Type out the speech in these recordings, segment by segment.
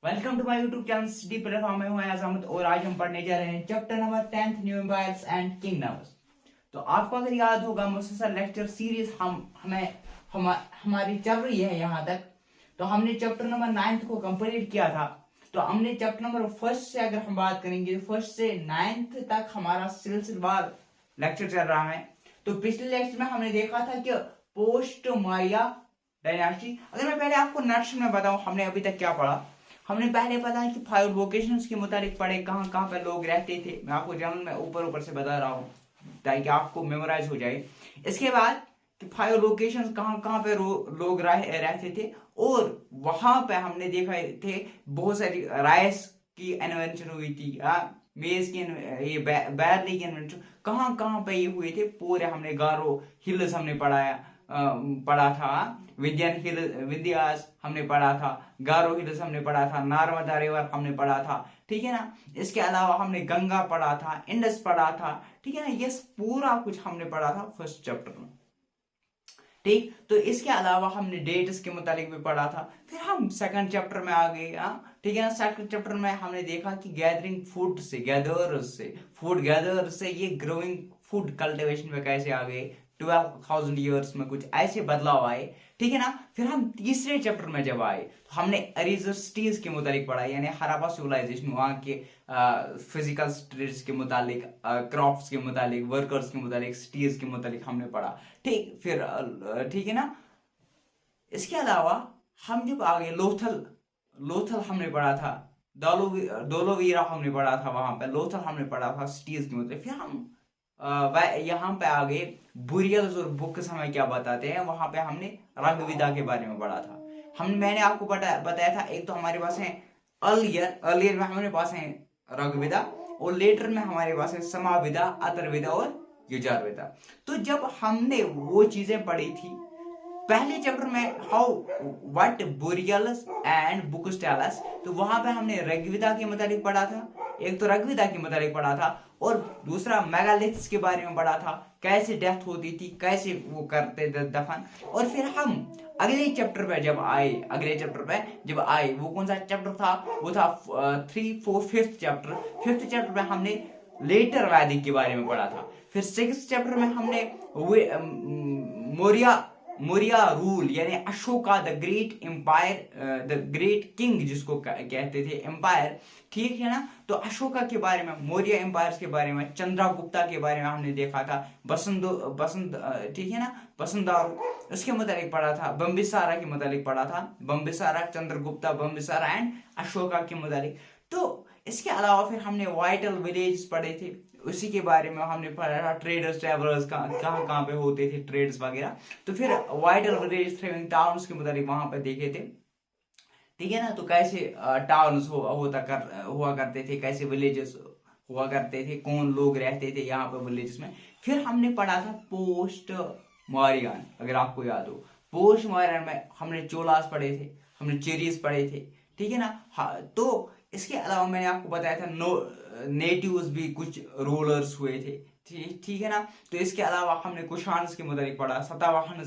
Welcome to my YouTube channel city platform में हूं आजमत और आज हम पढ़ने जा रहे हैं chapter number 10 new empires and kingdoms. तो आपको अगर याद होगा मुसलसल लेक्चर सीरीज हमारी चल रही है यहाँ तक। तो हमने चैप्टर नंबर 9 को कंप्लीट किया था। तो हमने चैप्टर नंबर फर्स्ट से अगर हम बात करेंगे फर्स्ट से 9th तक हमारा सिलसिलेवार लेक्चर चल रहा है। तो पिछले लेक्चर में हमने देखा था कि पोस्ट मारिया डायनास्टी। अगर मैं पहले आपको नक्श में बताऊं हमने अभी तक क्या पढ़ा। हमने पहले पता है कि 5 लोकेशंस के मुताबिक पढ़े कहाँ कहाँ पे लोग रहते थे। मैं आपको जनरल में ऊपर ऊपर से बता रहा हूँ ताकि आपको मेमोराइज हो जाए। इसके बाद कि 5 लोकेशंस कहाँ कहाँ पे लोग रहते थे और वहां पे हमने देखा थे बहुत सारी राइस की इन्वेंशन हुई थी, मेज की ये बैरली की इन्वेंशन कहाँ कहाँ पे ये हुए थे पूरे। हमने गारो हिल्स हमने पढ़ा था, विंध्यास हमने पढ़ा था, गारो हिल्स हमने पढ़ा था, नर्मदा रिवर हमने पढ़ा था, ठीक है ना। इसके अलावा हमने गंगा पढ़ा था, इंडस पढ़ा था, ठीक है ना। ये पूरा कुछ हमने पढ़ा था फर्स्ट चैप्टर में, ठीक। तो इसके अलावा हमने डेट्स के मुतालिक भी पढ़ा था। फिर हम सेकंड चैप्टर में आ गए, ठीक है ना। सेकंड चैप्टर में हमने देखा कि गैदरिंग फूड से फूड गैदर से ये ग्रोइंग फूड कल्टीवेशन में कैसे आ गए। 12,000 ईयर्स में कुछ ऐसे बदलाव आए, ठीक है ना। फिर हम तीसरे चैप्टर में जब आए तो हमने अरिजोस्टीज के मुतालिक पढ़ा, यानी हड़प्पा सिविलाइजेशन, वहां के फिजिकल स्टेट्स के मुतालिक, क्रॉप्स के मुतालिक, वर्कर्स के मुतालिक, सिटीज के मुतालिक हमने पढ़ा, ठीक। फिर ठीक है ना। इसके अलावा हम जब आगे लोथल हमने पढ़ा था, दोलोवीरा हमने पढ़ा था, वहां पे लोथल हमने पढ़ा था सिटीज के मुतालिक। फिर हम यहाँ पे आगे बुरियल्स और बुक्स हमें क्या बताते हैं, वहां पे हमने रग्वेदा के बारे में पढ़ा था। मैंने आपको बताया था एक तो हमारे पास है अर्लियर में हमारे पास है रग्वेदा और लेटर में हमारे पास है समावेदा, अथर्ववेदा और यजुर्वेदा। तो जब हमने वो चीजें पढ़ी थी पहले चैप्टर में how what burials and books tell us, तो वहां पे हमने ऋग्वेदा के मुताबिक पढ़ा था, एक तो ऋग्वेदा के मुताबिक पढ़ा था और दूसरा मेगालिथ्स के बारे में पढ़ा था, कैसे डेथ होती थी, कैसे वो करते थे दफन। और फिर हम अगले चैप्टर पे जब आए वो कौन सा चैप्टर था, वो था 3, 4, 5th चैप्टर। 5th चैप्टर में हमने लेटर वैदिक के बारे में पढ़ा था। फिर 6th चैप्टर में हमने मौर्या रूल यानी Ashoka the great empire, the great king जिसको कहते थे एम्पायर, ठीक है ना। तो अशोका के बारे में, मौर्य एम्पायर के बारे में, चंद्रगुप्ता के बारे में हमने देखा था, बसंत ठीक है ना, बसंतारू उसके मुताबिक पढ़ा था, बम्बिसारा के मुताबिक पढ़ा था, बम्बिसारा, चंद्रगुप्ता, बम्बिसारा एंड अशोका के मुताबिक। तो इसके अलावा फिर हमने वाइटल विलेज पढ़े थे, उसी के बारे में हमने पढ़ा था, ट्रेडर्स ट्रेवलर्स कहाँ कहाँ पे होते थे, ट्रेड्स वगैरह। तो फिर वाइटल विलेज थ्रेविंग टाउन्स के मुताबिक वहां पे देखे थे, ठीक है ना। तो कैसे टाउन्स हुआ करते थे, कैसे विलेजेस हुआ करते थे, कौन लोग रहते थे यहाँ पे विलेजेस में। फिर हमने पढ़ा था पोस्ट मौर्यन, अगर आपको याद हो। पोस्ट मौर्यन में हमने चोलास पढ़े थे, हमने चेरीज पढ़े थे, ठीक है ना। हाँ, तो इसके अलावा मैंने आपको बताया था नेटिव्स भी कुछ रूलर्स हुए थे, ठीक है ना। तो इसके अलावा हमने कुशान्स के मुताबिक पढ़ा, सतावाहन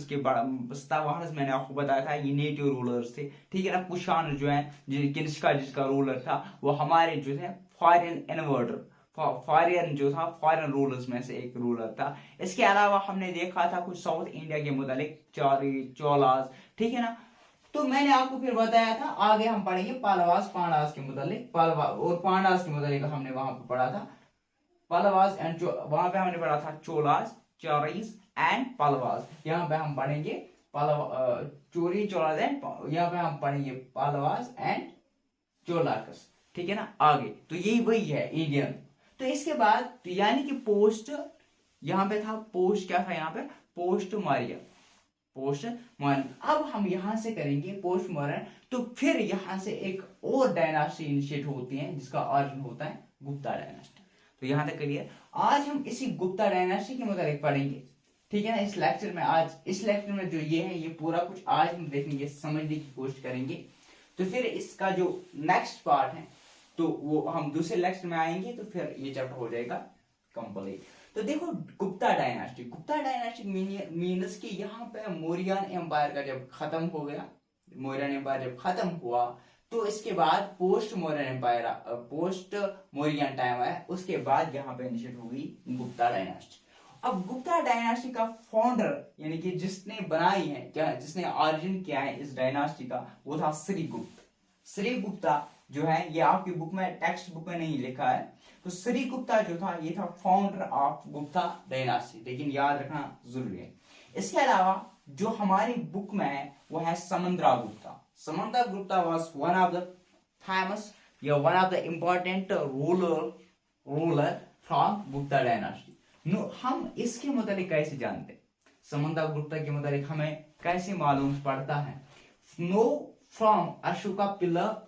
मैंने आपको बताया था ये नेटिव रूलर्स थे, ठीक है ना। कुशान जो है किनिष्का जिसका रूलर था वो हमारे जो थे फॉरेन इन्वर्टर, फॉरेन जो था फॉरेन रूलर्स में से एक रूलर था। इसके अलावा हमने देखा था कुछ साउथ इंडिया के मुताबिक चोलास, ठीक है ना। तो मैंने आपको फिर बताया था आगे हम पढ़ेंगे पालवास पांडास के मुताबिक, पालवा और पांडास के मुताबिक हमने वहां पर पढ़ा था पालवास एंड वहां पे हमने पढ़ा था चोलास, चोरीज एंड पालवास। यहाँ पे हम पढ़ेंगे चोरी चोलास एंड, यहाँ पे हम पढ़ेंगे पालवास एंड चोलाकस, ठीक है ना। आगे तो यही वही है इंडियन। तो इसके बाद तो यानी कि पोस्ट यहाँ पे था, पोस्ट क्या था यहाँ पे, पोस्ट मारिया, पोस्ट मॉडर्न। अब हम यहां से करेंगे पोस्ट मॉडर्न। तो फिर यहां से एक और डायनास्टी इनिशिएट होती है जिसका ऑरिजिन होता है गुप्ता डायनास्टी। तो यहां तक क्लियर। आज हम इसी गुप्ता डायनास्टी के मुताबिक पढ़ेंगे, ठीक है ना। इस लेक्चर में जो ये है ये पूरा कुछ आज हम देखेंगे, समझने की कोशिश करेंगे। तो फिर इसका जो नेक्स्ट पार्ट है तो वो हम दूसरे लेक्चर में आएंगे, तो फिर ये चैप्टर हो जाएगा कंप्लीट। तो देखो गुप्ता डायनास्टी मीन्स कि यहाँ पे मौर्यन एम्पायर का जब खत्म हो गया, मौर्यन एम्पायर जब खत्म हुआ तो इसके बाद post Mauryan empire, post Mauryan time है, उसके बाद यहाँ पे इनिशिएट होगी गुप्ता डायनास्टी। अब गुप्ता डायनास्टी का फाउंडर यानी कि जिसने बनाई है, क्या जिसने ऑरिजिन किया है इस डायनास्टी का, वो था श्रीगुप्त। श्रीगुप्ता जो है ये आपकी बुक में, टेक्स्ट बुक में नहीं लिखा है। तो श्रीगुप्ता जो था ये था फाउंडर ऑफ गुप्ता डायनास्टी, लेकिन याद रखना जरूरी है। इसके अलावा जो हमारी बुक में है वो है Samudra Gupta. Samudra Gupta was one of the famous या one of the important ruler from Gupta dynasty. हम इसके मुतालिक कैसे जानते, समंद्रा गुप्ता के मुतालिक हमें कैसे मालूम पड़ता है? No from Ashoka pillar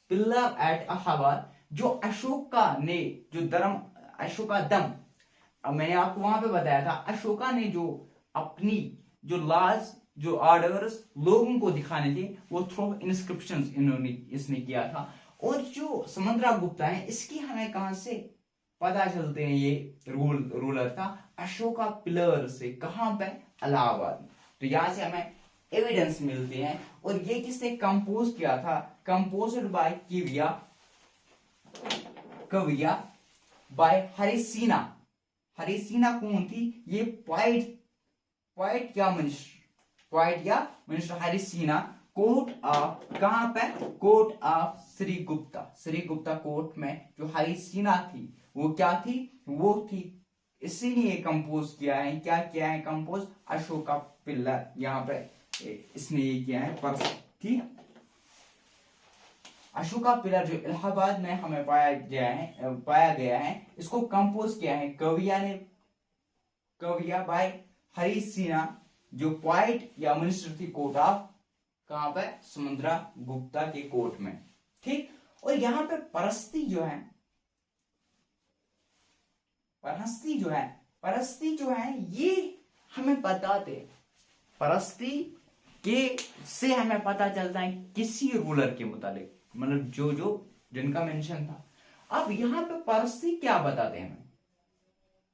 at Allahabad, जो अशोका ने जो अशोका दम, अब मैंने आपको वहां पे बताया था, अशोका ने जो अपनी जो लॉज जो ऑर्डर्स लोगों को दिखाने थे वो थ्रू इंस्क्रिप्शंस इसने किया था। और जो समंद्रा गुप्ता है इसकी हमें कहां से पता चलते हैं, ये रूलर था अशोका पिलर से, कहां पे? इलाहाबाद। तो यहां से हमें एविडेंस मिलते हैं। और ये किसने कंपोज किया था? कंपोज्ड बाय कविया बाय हरिसिना। हरिसिना कौन थी? ये पोइट या मिनिस्टर हरिसिना, कोर्ट ऑफ, कहां पे? Court of Shrigupta. Shrigupta court में जो हरिसिना थी वो क्या थी? वो थी, इसीलिए कंपोज किया है। क्या किया है कंपोज? अशोका पिल्लर, यहाँ पे इसने ये किया है पर, ठीक। अशोका पिलर जो इलाहाबाद में हमें पाया गया है, इसको कंपोज किया है कविया बाय हरिसिना, जो पोइट या मिनिस्टर थी कोर्ट ऑफ, कहां पे? समंद्रा गुप्ता के कोर्ट में, ठीक। और यहाँ पे परस्ती जो है ये हमें बताते, परस्ती के से हमें पता चलता है किसी रूलर के मुतालिक, मतलब जो जिनका मेंशन था। अब यहाँ पे परस्ती क्या बताते हैं हमें?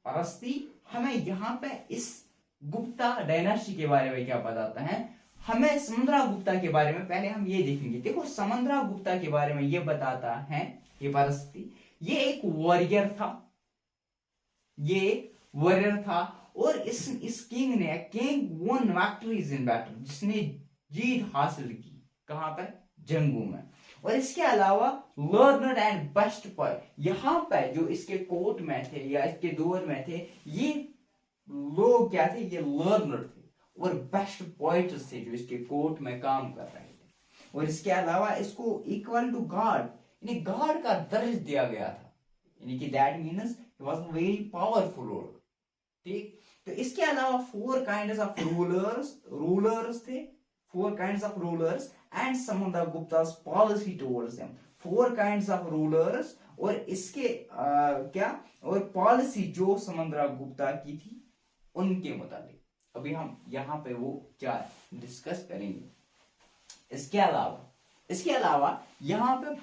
परस्ती हमें यहाँ पे इस गुप्ता डायनास्टी के बारे में क्या बताता है? हमें समंद्रा गुप्ता के बारे में पहले हम ये देखेंगे। देखो समंद्रा गुप्ता के बारे में ये बताता है, ये परस्ती, ये एक वॉरियर था, और इस किंग वन विक्ट्रीज इन बैटल, जिसने जीत हासिल की, कहां पर? जंगों में। और इसके अलावा लर्नर एंड बेस्ट पोएट, यहाँ पे जो इसके कोर्ट में थे या इसके दौर में थे, ये लोग क्या थे? ये लर्नर थे और बेस्ट पोएट्स थे जो इसके कोर्ट में काम कर रहे थे। और इसके अलावा इसको इक्वल टू गॉड, यानी गॉड का दर्ज दिया गया था, यानी कि that means he was very powerful ruler, ठीक। तो इसके अलावा 4 काइंड्स ऑफ रूलर्स थे, 4 kinds of rulers and Samudra Gupta's policy towards them. 4 kinds of rulers और इसके क्या और पॉलिसी जो समंद्रा गुप्ता की थी उनके मुताबिक अभी हम यहाँ पे वो क्या डिस्कस करेंगे। इसके अलावा यहाँ पे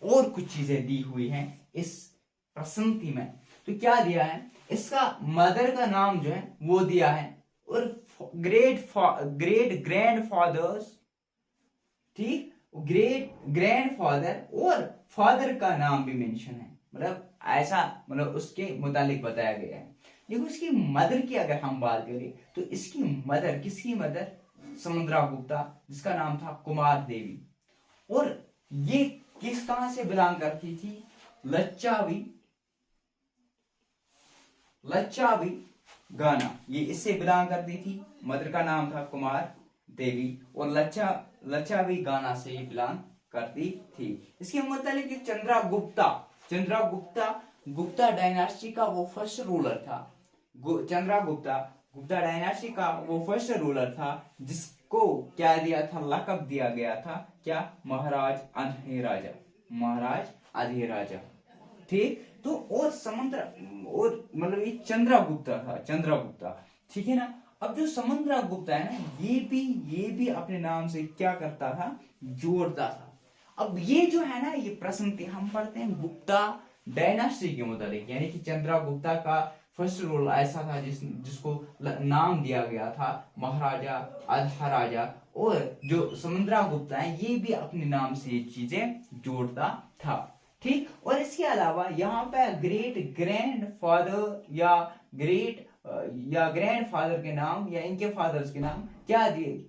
और कुछ चीजें दी हुई हैं इस प्रसंति में। तो क्या दिया है? इसका मदर का नाम जो है वो दिया है, और ग्रेट ग्रैंडफादर्स, ठीक, ग्रेट ग्रैंडफादर और फादर का नाम भी मेंशन है, मतलब ऐसा, मतलब उसके मुतालिक बताया गया है। लेकिन उसकी मदर की अगर हम बात करें तो इसकी मदर, किसकी मदर? समंद्रा गुप्ता, जिसका नाम था कुमार देवी। और ये कहां से बिलोंग करती थी? लच्चावी गाना, ये इससे बिलोंग करती थी। मदर का नाम था कुमार देवी और लच्चावी गाना से ये बिलोंग करती थी। इसके मुताबिक चंद्रगुप्ता गुप्ता डायनास्टी का वो फर्स्ट रूलर था। गुप्ता डायनास्टी का वो फर्स्ट रूलर था जिसको क्या दिया था? लक़ब दिया गया था क्या? महाराज अधिराजा, ठीक। तो और मतलब ये चंद्रगुप्ता, ठीक है ना। अब जो समंद्रा गुप्ता है ना, ये भी अपने नाम से क्या करता था? जोड़ता था। अब ये जो है ना, ये प्रसंति हम पढ़ते हैं गुप्ता डायनास्टी के मुताबिक, यानी कि चंद्रगुप्ता का फर्स्ट रूल ऐसा था जिसको नाम दिया गया था महाराजा अधिराजा, और जो समुद्रगुप्ता है ये भी अपने नाम से ये चीजें जोड़ता था। ठीक, और इसके अलावा यहाँ पे ग्रेट ग्रैंड फादर या ग्रैंड फादर के नाम या इनके फादर्स के नाम क्या दिए,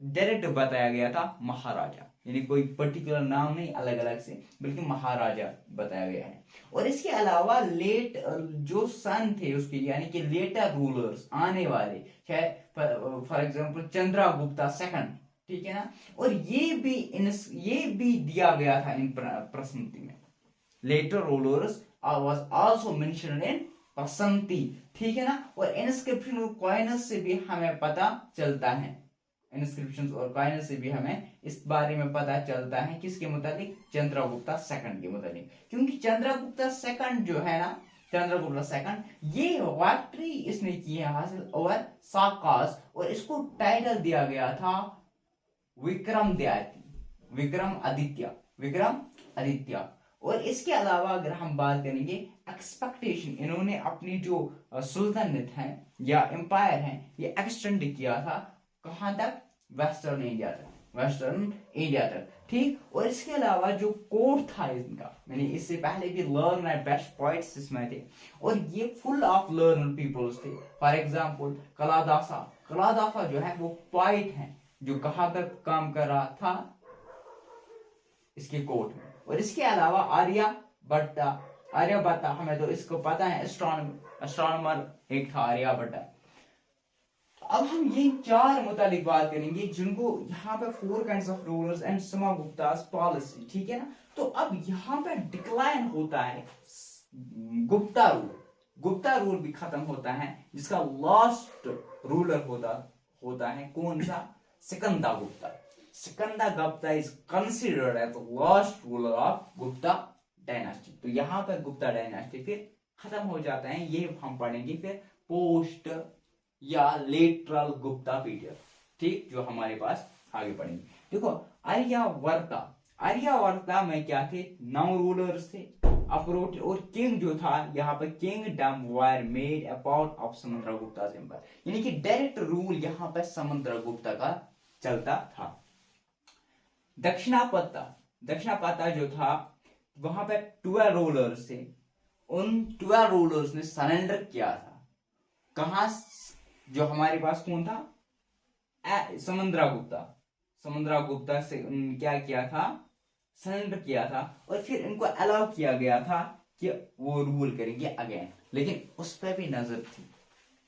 डायरेक्ट बताया गया था महाराजा, यानी कोई पर्टिकुलर नाम नहीं अलग अलग से, बल्कि महाराजा बताया गया है। और इसके अलावा लेट जो सन थे उसके, यानी कि लेटर रूलर्स आने वाले, चाहे फॉर एग्जांपल चंद्रगुप्ता सेकंड, ठीक है ना, और ये भी दिया गया था इन प्रसंति में। Later rulers was also mentioned in प्रसंति, ठीक है ना। और इंस्क्रिप्शन और कॉइनस से भी हमें पता चलता है, इंस्क्रिप्शंस और कॉइनस से भी हमें इस बारे में पता चलता है किसके मुताबिक, चंद्रगुप्ता सेकंड के मुताबिक, क्योंकि चंद्रगुप्ता सेकंड जो है ना, चंद्रगुप्ता सेकंड ये विक्ट्री इसने की है हासिल ओवर साकास, और इसको टाइटल दिया गया था विक्रम आदित्य। और इसके अलावा अगर हम बात करेंगे एक्सपेक्टेशन, इन्होंने अपनी जो सुल्तानत है या एम्पायर है ये एक्सटेंड किया था कहां तक, वेस्टर्न इंडिया तक, ठीक। और इसके अलावा जो कोर्ट था इनका, मैंने इससे पहले भी लर्न एंड बेस्ट पॉइंट्स इसमें थे, और ये फुल ऑफ लर्न पीपल्स थे। फॉर एग्जांपल कलादासा जो है वो पॉइंट है जो कहां तक काम कर रहा था, इसके कोर्ट में। और इसके अलावा आर्यभट्टा हमें तो इसको पता है, एस्ट्रोनॉमर एक था आर्यभट्टा। अब हम ये चार मुतालिक बात करेंगे जिनको यहाँ पे 4 काइंड्स ऑफ रूलर्स एंड समगुप्तास पॉलिसी, ठीक है ना। तो अब यहाँ पे डिक्लाइन होता है गुप्ता रूल भी खत्म होता है, जिसका लास्ट रूलर होता है कौन सा, Skandagupta is considered as the last ruler of Gupta dynasty. तो यहाँ पर गुप्ता डायनास्टी फिर खत्म हो जाता है, ये हम पढ़ेंगे फिर पोस्ट या लेटरल गुप्ता पीरियड, ठीक, जो हमारे पास आगे पढ़ेंगे। देखो आर्यवर्ता में क्या थे, 9 रूलर्स थे, अप्रोच और किंग जो था, यहाँ पर kingdom were made a part of Samudragupta empire, यानी कि डायरेक्ट रूल यहाँ पर समुद्रगुप्ता का चलता था। दक्षिणापत्ता जो था वहां पे 12 रूलर्स थे, उन 12 रूलर्स ने सरेंडर किया था कहां, जो हमारे पास कौन था, समुद्रगुप्ता से क्या किया था, सरेंडर किया था, और फिर इनको अलाउ किया गया था कि वो रूल करेंगे अगेन, लेकिन उस पर भी नजर थी,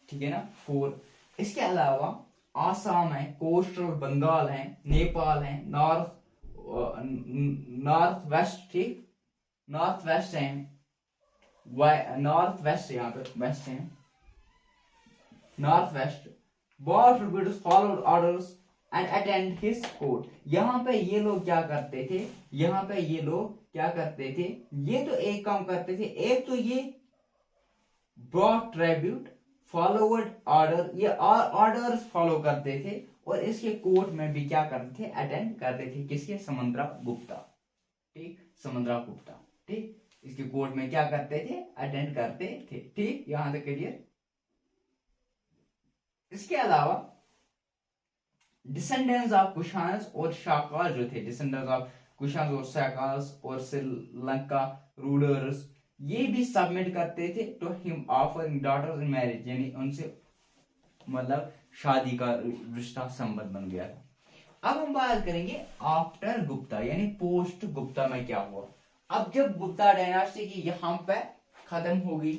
ठीक है ना। 4 इसके अलावा आसाम है, कोस्टल बंगाल है, नेपाल है, नॉर्थ वेस्ट, ठीक, नॉर्थ वेस्ट है, नॉर्थ वेस्ट यहाँ पे वेस्ट है, north west but tributes followed orders and attend his court. यहाँ पे ये लोग क्या करते थे, ये तो एक काम करते थे, एक तो ये ब्रॉट ट्रिब्यूट फॉलोवर्ड ऑर्डर, ये ऑर्डर्स फॉलो करते थे, और इसके कोर्ट में भी क्या करते थे, अटेंड करते थे, किसके, समुद्रगुप्ता, ठीक, समुद्रगुप्ता, ठीक, इसके कोर्ट में क्या करते थे, अटेंड करते थे, ठीक, यहां तक क्लियर। इसके अलावा डिसेंडेंट्स ऑफ कुशान्स और शाकास जो थे, डिसेंडेंट्स ऑफ कुशान्स और शाकास और श्रीलंका रूलर्स, ये भी सबमिट करते थे to him offering daughters in marriage, यानी उनसे मतलब शादी का रिश्ता संबंध बन गया था। अब हम बात करेंगे आफ्टर गुप्ता, यानी पोस्ट गुप्ता में क्या हुआ। अब जब गुप्ता डायनास्टी की यहाँ पे खत्म हो गई,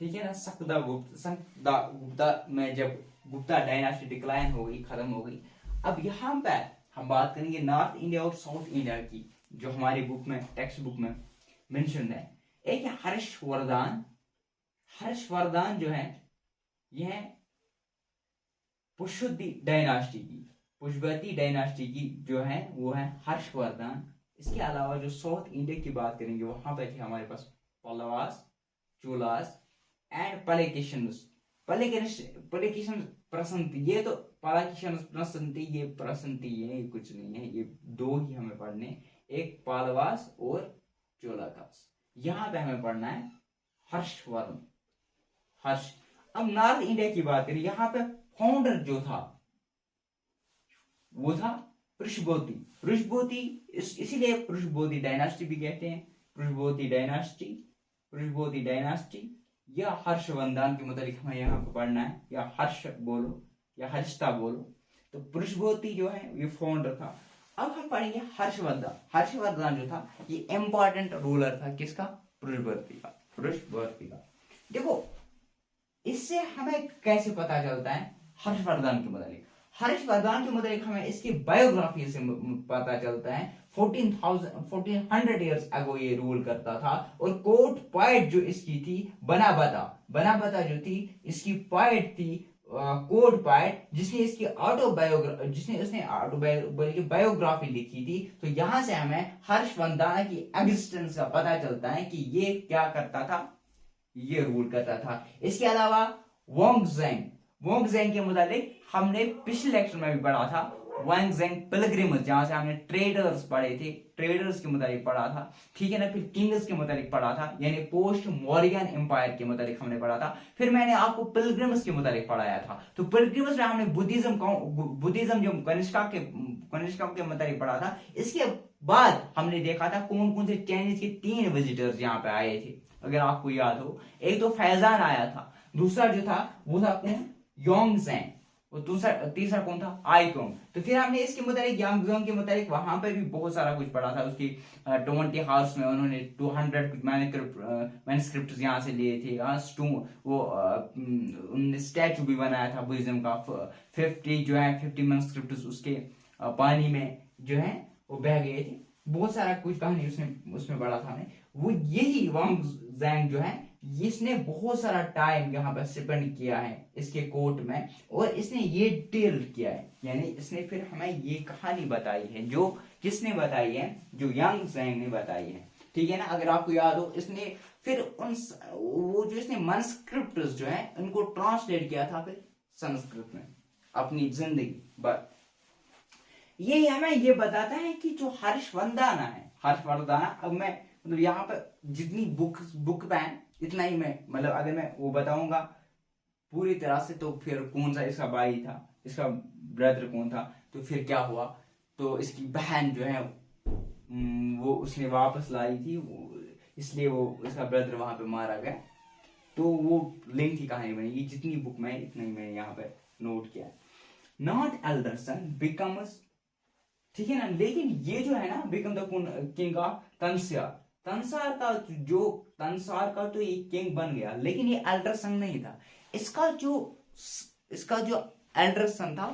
ठीक है ना, सकदा गुप्ता में जब गुप्ता डायनास्टी डिक्लाइन हो गई, खत्म हो गई, अब यहाँ पे हम बात करेंगे नॉर्थ इंडिया और साउथ इंडिया की, जो हमारी बुक में, टेक्स्ट बुक में मेंशन है। एक हर्षवर्धन जो है, यह पुष्पवती डायनास्टी की जो है वो है हर्षवर्धन। इसके अलावा जो साउथ इंडिया की बात करेंगे वहां पर थे हमारे पास पल्लवास, चोलास एंड पलेकेशंस प्रसंति। ये तो पलेकेशंस प्रसंति, ये प्रसंति है, कुछ नहीं है, ये 2 ही हमें पढ़ने, एक पल्लवास और चोलाकास। यहाँ पे हमें पढ़ना है हर्ष। अब नॉर्थ इंडिया की बात करें, यहाँ पे फाउंडर जो था वो था पुरुषबोती। पुरुषबोती इसीलिए पुरुषबोती डायनास्टी भी कहते हैं, पुरुषबोती डायनास्टी, पुरुषबोती डायनास्टी। या हर्षवर्धन के मुताबिक हमें यहाँ पे पढ़ना है, या हर्ष बोलो या हर्षता बोलो। तो पुरुषबोती जो है ये फाउंडर था। अब हम पढ़ेंगे हर्षवर्धन। हर्षवर्धन जो था ये इंपॉर्टेंट रूलर था, किसका? पुरुषबोती का, पुरुषबोती का। देखो इससे हमें कैसे पता चलता है हर्षवर्धन के मुताबिक? हर्षवर्धन के मुताबिक हमें इसकी बायोग्राफी से पता चलता है 1400 ईयर्स अगो ये रूल करता था। और कोर्ट पॉइंट जो इसकी थी बनाबता जो थी इसकी पॉइंट थी कोर्ट पॉइंट, जिसने इसकी बायोग्राफी लिखी थी। तो यहां से हमें हर्षवर्धन की एग्जिस्टेंस का पता चलता है कि ये क्या करता था, ये रूल करता था। इसके अलावा वोंगजेंग के मुताबिक हमने पिछले लेक्चर में भी पढ़ा था, वोंगजेंग पिलग्रिम्स, जहां से हमने ट्रेडर्स पढ़े थे, ट्रेडर्स के मुताबिक पढ़ा था, ठीक है ना। फिर किंग्स के मुताबिक पढ़ा था, यानी पोस्ट मौर्यन एम्पायर के मुताबिक हमने पढ़ा था। फिर मैंने आपको पिलग्रिम्स के मुताबिक पढ़ाया था। तो पिलग्रिम्स में हमने बुद्धिज्म जो कनिष्का के मुताबिक पढ़ा था। इसके बाद हमने देखा था कौन कौन से चाइनीज के 3 विजिटर्स यहाँ पे आए थे, अगर आपको याद हो। एक तो फैजान आया था, दूसरा जो था वो था कौन? योंगजेंग, और तीसरा कौन था? आईकोंग। तो फिर हमने इसके मुताबिक यांगजोंग के मुताबिक वहां पे भी बहुत सारा कुछ पढ़ा था। उसकी 20 हाउस में उन्होंने 200 मैन्युस्क्रिप्ट यहाँ से लिए थे। वो उन्होंने स्टैचू भी बनाया था बुद्धिज्म का। 50 मैन्युस्क्रिप्ट उसके पानी में जो है वो बह गए थे। बहुत सारा कुछ कहानी उसमें पढ़ा था हमने। वो यही वांगजेंग जो है इसने बहुत सारा टाइम यहाँ पर स्पेंड किया है इसके कोर्ट में, और इसने ये डिटेल किया है, यानी इसने फिर हमें ये कहानी बताई है, जो किसने बताई है? जो यांगजेंग ने बताई है, ठीक है ना। अगर आपको याद हो, इसने फिर वो जो इसने मैन्युस्क्रिप्ट जो है उनको ट्रांसलेट किया था फिर संस्कृत में अपनी जिंदगी पर। ये हमें ये बताता है कि जो हर्षवर्धन है, अब मैं मतलब यहाँ पर जितनी बुक बैन इतना ही मैं मतलब अगर मैं वो बताऊंगा पूरी तरह से, तो फिर कौन सा इसका भाई था, इसका ब्रदर कौन था, तो फिर क्या हुआ, तो इसकी बहन जो है वो उसने वापस लाई थी, इसलिए वो इसका ब्रदर वहां पे मारा गया। तो वो लिंक की कहानी बनी। ये जितनी बुक में इतना ही मैंने यहाँ पे नोट किया। नॉट एल्डर सन बिकम्स, ठीक है ना। लेकिन ये जो है ना बिकम द किंग ऑफ तंसार का तो ये किंग बन गया, लेकिन ये एल्डर सन नहीं था। इसका जो एल्डर सन था,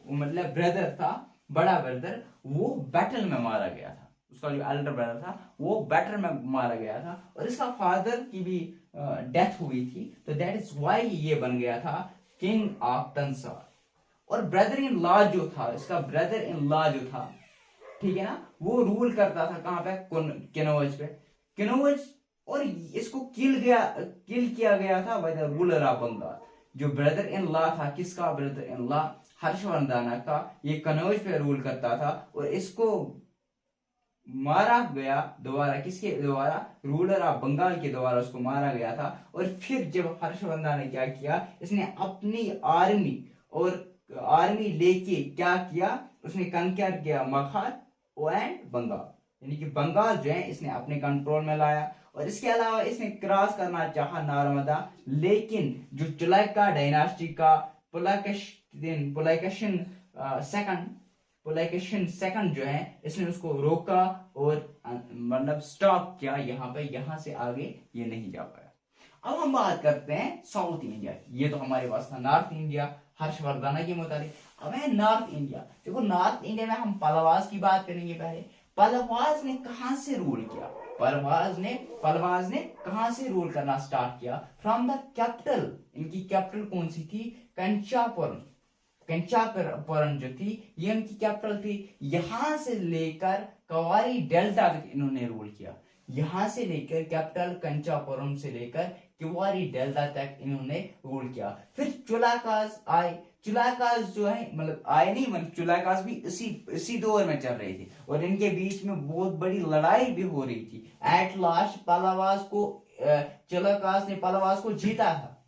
मतलब ब्रदर था, बड़ा ब्रदर, वो बैटल में मारा गया था। उसका जो एल्डर ब्रदर था वो बैटल में मारा गया था, और इसका फादर की भी डेथ हुई थी। तो दैट इज वाई ये बन गया था किंग ऑफ तंसार। और ब्रदर इन लॉ जो था, इसका ब्रदर इन लॉ जो था, ठीक है ना, वो रूल करता था कहां पे? किनौज। और इसको किल किया गया था by the ruler of Bengal. जो ब्रदर इन लॉ था, किसका ब्रदर इन लॉ? हर्षवर्धन का। ये कनौज पे रूल करता था, और इसको मारा गया दोबारा, किसके द्वारा? रूलर ऑफ बंगाल के द्वारा उसको मारा गया था। और फिर जब हर्षवर्धन ने क्या किया, इसने अपनी आर्मी लेके क्या किया, उसने कंक्यर किया मगध एंड बंगाल, यानी कि बंगाल जो है इसने अपने कंट्रोल में लाया। और इसके अलावा इसने क्रॉस करना चाहा नर्मदा, लेकिन जो चुलाइका डायनास्टी का पुलकेशिन सेकंड जो है, इसने उसको रोका और मतलब स्टॉप किया यहाँ से आगे ये नहीं जा पाया। अब हम बात करते हैं साउथ इंडिया की। ये तो हमारे पास था नॉर्थ इंडिया हर्षवर्धन के मुताबिक। अब है नॉर्थ इंडिया। देखो नॉर्थ इंडिया में हम पलवास की बात करेंगे पहले। पलवास ने कहां से रूल किया? पलवास ने कहां से रूल करना स्टार्ट किया? From the capital. इनकी कैपिटल कौन सी थी? कंचापुरम जो थी ये इनकी कैपिटल थी। यहां से लेकर कवारी डेल्टा तक इन्होंने रूल किया। यहां से लेकर कैपिटल कंचापुरम से लेकर किवारी डेल्टा तक इन्होंने रूल किया। फिर चुलाकास आए। चुलाकास जो है मतलब आए नहीं, मतलब चुलाकास भी इसी दौर में चल रही थी, और इनके बीच में बहुत बड़ी लड़ाई भी हो रही थी। एट लास्ट चुलाकास ने पलवास को जीता था,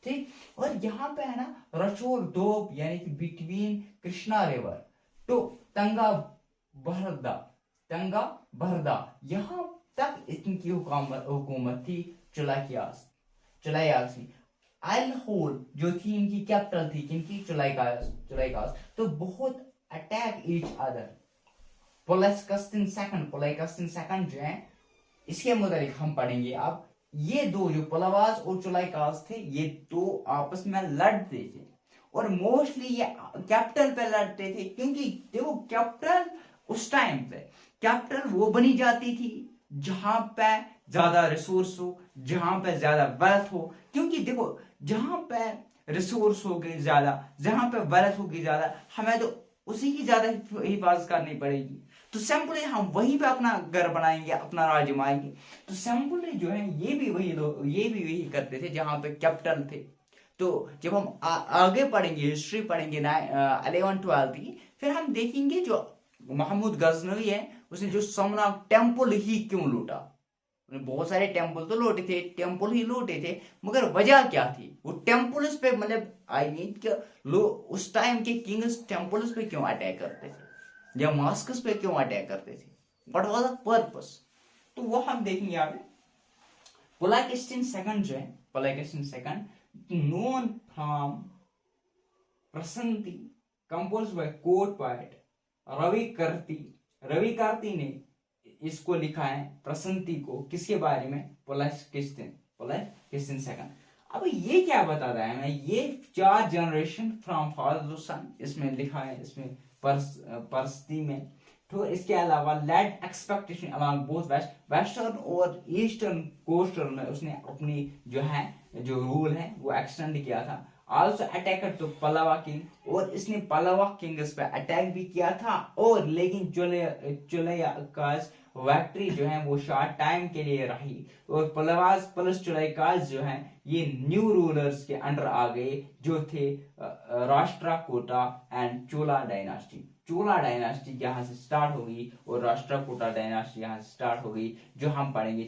ठीक। और यहाँ पे है ना रचोर दोब यानी कि बिटवीन कृष्णा रिवर तो तंगा बहरदा यहाँ तक इनकी हुकूमत थी चुलायास की। अल होल जो थी इनकी कैपिटल थी किनकी, चुलाइकास। तो बहुत अटैक ईच अदर। पोलाइकस्टिन सेकंड जो है इसके मुताबिक हम पढ़ेंगे। अब ये दो जो पलवास और चुलाइकास थे ये दो आपस में लड़ते थे और मोस्टली ये कैपिटल पे लड़ते थे, क्योंकि देखो कैपिटल उस टाइम पे कैपिटल वो बनी जाती थी जहां पे ज्यादा रिसोर्स हो, जहां पे ज्यादा वेल्थ हो। क्योंकि देखो जहां पे रिसोर्स होगी ज्यादा, जहां पे वेल्थ होगी ज्यादा, हमें तो उसी की ज्यादा हिफाजत करनी पड़ेगी। तो सिंपली हम वहीं पे अपना घर बनाएंगे, अपना राज्य बनाएंगे। तो सिंपली जो है ये भी वही करते थे जहां पे कैपिटल थे। तो जब हम आगे पढ़ेंगे, हिस्ट्री पढ़ेंगे 11-12 की, फिर हम देखेंगे जो महमूद गजनवी है उसने जो सोमनाथ टेम्पल ही क्यों लूटा। बहुत सारे टेम्पल तो लूटे थे, टेम्पल ही लूटे थे, मगर वजह क्या थी? वो टेम्पल्स पे मतलब आई मीन उस टाइम के किंग्स टेम्पल्स पे क्यों अटैक करते थे या मॉस्क्स पे क्यों अटैक करते थे, व्हाट वाज द पर्पस? तो वो हम देखेंगे आगे। पोलाइकस्टिन सेकंड जो है, पोलाइकस्टिन सेकंड नोन फ्रॉम प्रसंति composed by court poet Ravi Kirti ने इसको लिखा है प्रसंति को, किसके बारे में? पोलाइकस्टिन सेकंड। अब ये क्या बताता है हमें? ये 4 generation from father to son इसमें लिखा है, इसमें परस्ती में। तो इसके अलावा led expectation along both western और ईस्टर्न कोस्टल में उसने अपनी जो रूल है वो एक्सटेंड किया था। Also attack to Pallava king, और इसने पल्लवा किंग्स पे अटैक भी किया था। और लेकिन चुलैकास विक्ट्री जो है वो शॉर्ट टाइम के लिए रही, और पल्लवास प्लस चुलैकास जो है ये न्यू रूलर्स के अंडर आ गए जो थे राष्ट्रकूटा एंड चोला डायनास्टी यहाँ से स्टार्ट होगी और राष्ट्रकूटा डायनास्टी यहाँ से स्टार्ट होगी, जो हम पढ़ेंगे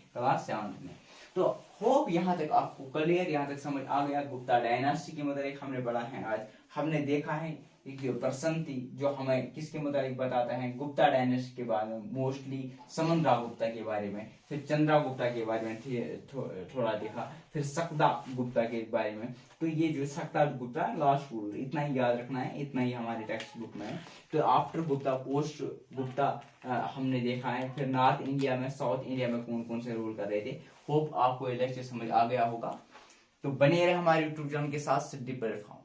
क्लास 7 में। तो होप यहाँ तक आपको क्लियर, यहाँ तक समझ आ गया। गुप्ता डायनास्टी के मुताबिक हमने पढ़ा है। आज हमने देखा है कि प्रसंति जो हमें किसके मुताबिक बताता है? गुप्ता डायनेस्टी के बारे में, मोस्टली समंद्रा गुप्ता के बारे में, फिर चंद्रा गुप्ता के बारे में थोड़ा देखा, फिर सकदा गुप्ता के बारे में। तो ये जो सकदा गुप्ता लास्ट रूल, इतना ही याद रखना है, इतना ही हमारे टेक्स्ट बुक में है। तो आफ्टर गुप्ता पोस्ट गुप्ता हमने देखा है। फिर नॉर्थ इंडिया में, साउथ इंडिया में कौन कौन से रूल कर रहे थे। होप आपको ये लेक्चर समझ आ गया होगा। तो बने रहे हमारे यूट्यूब चैनल के साथ सिद्धि प्लेटफॉर्म।